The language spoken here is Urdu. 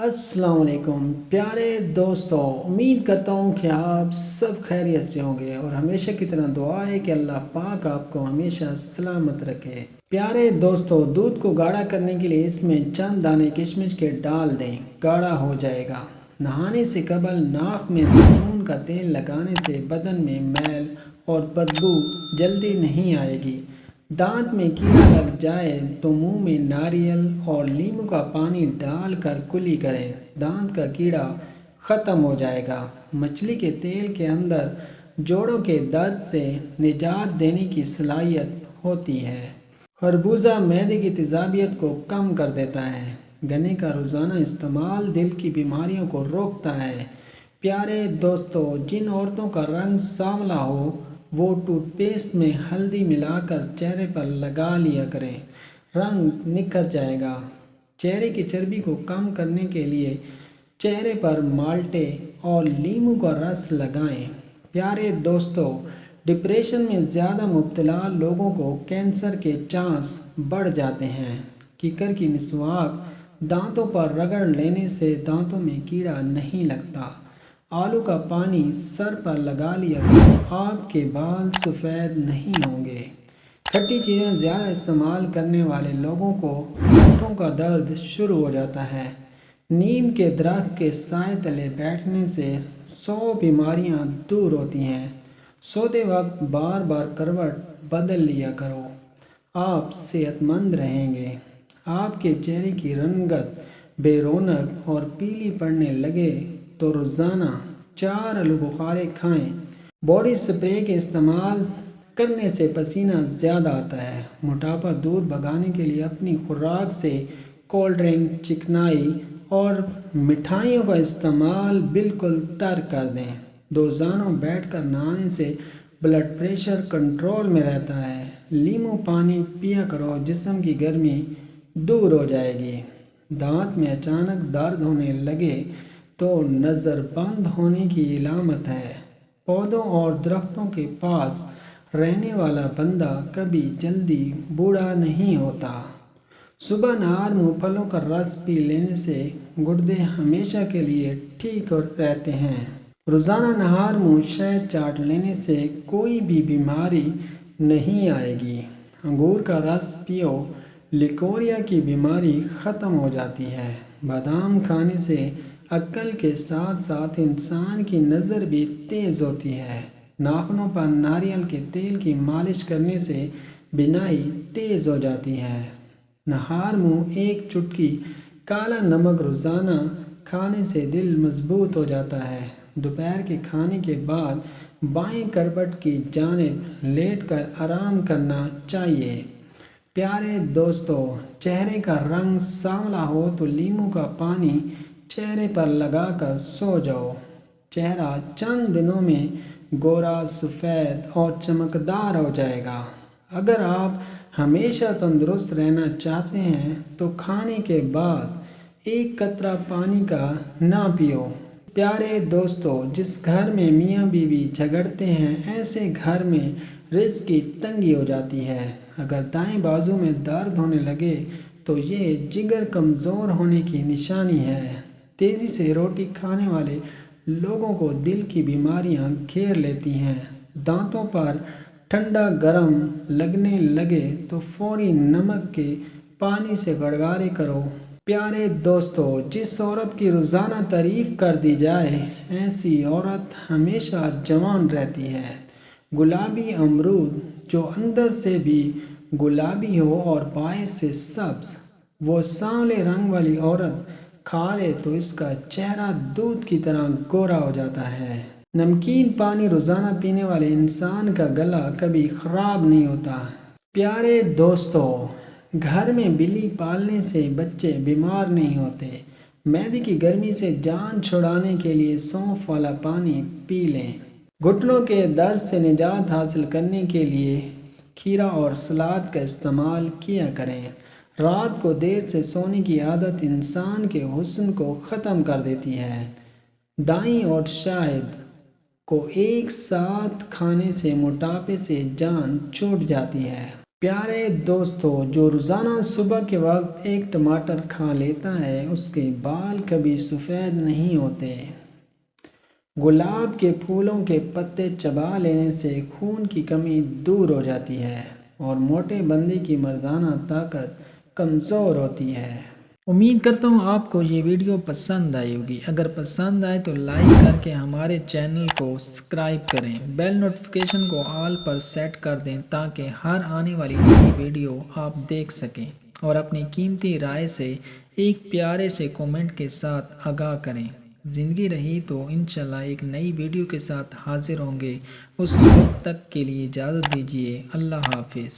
السلام علیکم پیارے دوستوں، امید کرتا ہوں کہ آپ سب خیریت سے ہوں گے اور ہمیشہ کی طرح دعا ہے کہ اللہ پاک آپ کو ہمیشہ سلامت رکھے۔ پیارے دوستوں، دودھ کو گاڑھا کرنے کے لیے اس میں چند دانے کشمش کے ڈال دیں، گاڑھا ہو جائے گا۔ نہانے سے قبل ناک میں زیتون کا تیل لگانے سے بدن میں میل اور بدبو جلدی نہیں آئے گی۔ دانت میں کیڑا لگ جائے تو منہ میں ناریل اور لیموں کا پانی ڈال کر کلی کریں، دانت کا کیڑا ختم ہو جائے گا۔ مچھلی کے تیل کے اندر جوڑوں کے درد سے نجات دینے کی صلاحیت ہوتی ہے۔ خربوزہ معدے کی تیزابیت کو کم کر دیتا ہے۔ گنے کا روزانہ استعمال دل کی بیماریوں کو روکتا ہے۔ پیارے دوستو، جن عورتوں کا رنگ سانولا ہو وہ ٹوتھ پیسٹ میں ہلدی ملا کر چہرے پر لگا لیا کریں، رنگ نکھر جائے گا۔ چہرے کی چربی کو کم کرنے کے لیے چہرے پر مالٹے اور لیموں کا رس لگائیں۔ پیارے دوستو، ڈپریشن میں زیادہ مبتلا لوگوں کو کینسر کے چانس بڑھ جاتے ہیں۔ کیکر کی مسواک دانتوں پر رگڑ لینے سے دانتوں میں کیڑا نہیں لگتا۔ آلو کا پانی سر پر لگا لیا کریں، آپ کے بال سفید نہیں ہوں گے۔ کھٹی چیزیں زیادہ استعمال کرنے والے لوگوں کو ہونٹوں کا درد شروع ہو جاتا ہے۔ نیم کے درخت کے سائے تلے بیٹھنے سے 100 بیماریاں دور ہوتی ہیں۔ سوتے وقت بار بار کروٹ بدل لیا کرو، آپ صحت مند رہیں گے۔ آپ کے چہرے کی رنگت بے رونق اور پیلی پڑنے لگے تو روزانہ 4 آلو بخارے کھائیں۔ باڈی سپرے کے استعمال کرنے سے پسینہ زیادہ آتا ہے۔ موٹاپا دور بھگانے کے لیے اپنی خوراک سے کولڈ ڈرنک، چکنائی اور مٹھائیوں کا استعمال بالکل ترک کر دیں۔ روزانہ بیٹھ کر نہانے سے بلڈ پریشر کنٹرول میں رہتا ہے۔ لیموں پانی پیا کرو، جسم کی گرمی دور ہو جائے گی۔ دانت میں اچانک درد ہونے لگے تو نظر بند ہونے کی علامت ہے۔ پودوں اور درختوں کے پاس رہنے والا بندہ کبھی جلدی بوڑھا نہیں ہوتا۔ صبح نہار منہ پھلوں کا رس پی لینے سے گردے ہمیشہ کے لیے ٹھیک رہتے ہیں۔ روزانہ نہار منہ شہد چاٹ لینے سے کوئی بھی بیماری نہیں آئے گی۔ انگور کا رس پیو، لیکوریا کی بیماری ختم ہو جاتی ہے۔ بادام کھانے سے عقل کے ساتھ ساتھ انسان کی نظر بھی تیز ہوتی ہے۔ ناخنوں پر ناریل کے تیل کی مالش کرنے سے بینائی تیز ہو جاتی ہے۔ نہار منہ 1 چٹکی کالا نمک روزانہ کھانے سے دل مضبوط ہو جاتا ہے۔ دوپہر کے کھانے کے بعد بائیں کروٹ کی جانب لیٹ کر آرام کرنا چاہیے۔ پیارے دوستو، چہرے کا رنگ سانولا ہو تو لیموں کا پانی چہرے پر لگا کر سو جاؤ۔ چہرہ چند دنوں میں گورا، سفید اور چمکدار ہو جائے گا۔ اگر آپ ہمیشہ تندرست رہنا چاہتے ہیں تو کھانے کے بعد 1 قطرہ پانی کا نہ پیو۔ پیارے دوستو، جس گھر میں میاں بیوی جھگڑتے ہیں ایسے گھر میں رزق کی تنگی ہو جاتی ہے۔ اگر دائیں بازو میں درد ہونے لگے تو یہ جگر کمزور ہونے کی نشانی ہے۔ تیزی سے روٹی کھانے والے لوگوں کو دل کی بیماریاں گھیر لیتی ہیں۔ دانتوں پر ٹھنڈا گرم لگنے لگے تو فوری نمک کے پانی سے غرغرے کرو۔ پیارے دوستو، جس عورت کی روزانہ تعریف کر دی جائے ایسی عورت ہمیشہ جوان رہتی ہے۔ گلابی امرود جو اندر سے بھی گلابی ہو اور باہر سے سبز، وہ سانولے رنگ والی عورت کھا لے تو اس کا چہرہ دودھ کی طرح گورا ہو جاتا ہے۔ نمکین پانی روزانہ پینے والے انسان کا گلا کبھی خراب نہیں ہوتا۔ پیارے دوستو، گھر میں بلی پالنے سے بچے بیمار نہیں ہوتے۔ معدے کی گرمی سے جان چھڑانے کے لیے سونف والا پانی پی لیں۔ گھٹنوں کے درد سے نجات حاصل کرنے کے لیے کھیرا اور سلاد کا استعمال کیا کریں۔ رات کو دیر سے سونے کی عادت انسان کے حسن کو ختم کر دیتی ہے۔ دہی اور شہد کو ایک ساتھ کھانے سے موٹاپے سے جان چھوٹ جاتی ہے۔ پیارے دوستو، جو روزانہ صبح کے وقت ایک ٹماٹر کھا لیتا ہے اس کے بال کبھی سفید نہیں ہوتے۔ گلاب کے پھولوں کے پتے چبا لینے سے خون کی کمی دور ہو جاتی ہے اور موٹے بندے کی مردانہ طاقت کمزور ہوتی ہے۔ امید کرتا ہوں آپ کو یہ ویڈیو پسند آئی ہوگی۔ اگر پسند آئے تو لائک کر کے ہمارے چینل کو سبسکرائب کریں، بیل نوٹیفیکیشن کو آل پر سیٹ کر دیں تاکہ ہر آنے والی نئی ویڈیو آپ دیکھ سکیں، اور اپنی قیمتی رائے سے ایک پیارے سے کومنٹ کے ساتھ آگاہ کریں۔ زندگی رہی تو انشاءاللہ ایک نئی ویڈیو کے ساتھ حاضر ہوں گے۔ اس وقت تک کے لیے اجازت دیجیے۔ اللہ حافظ۔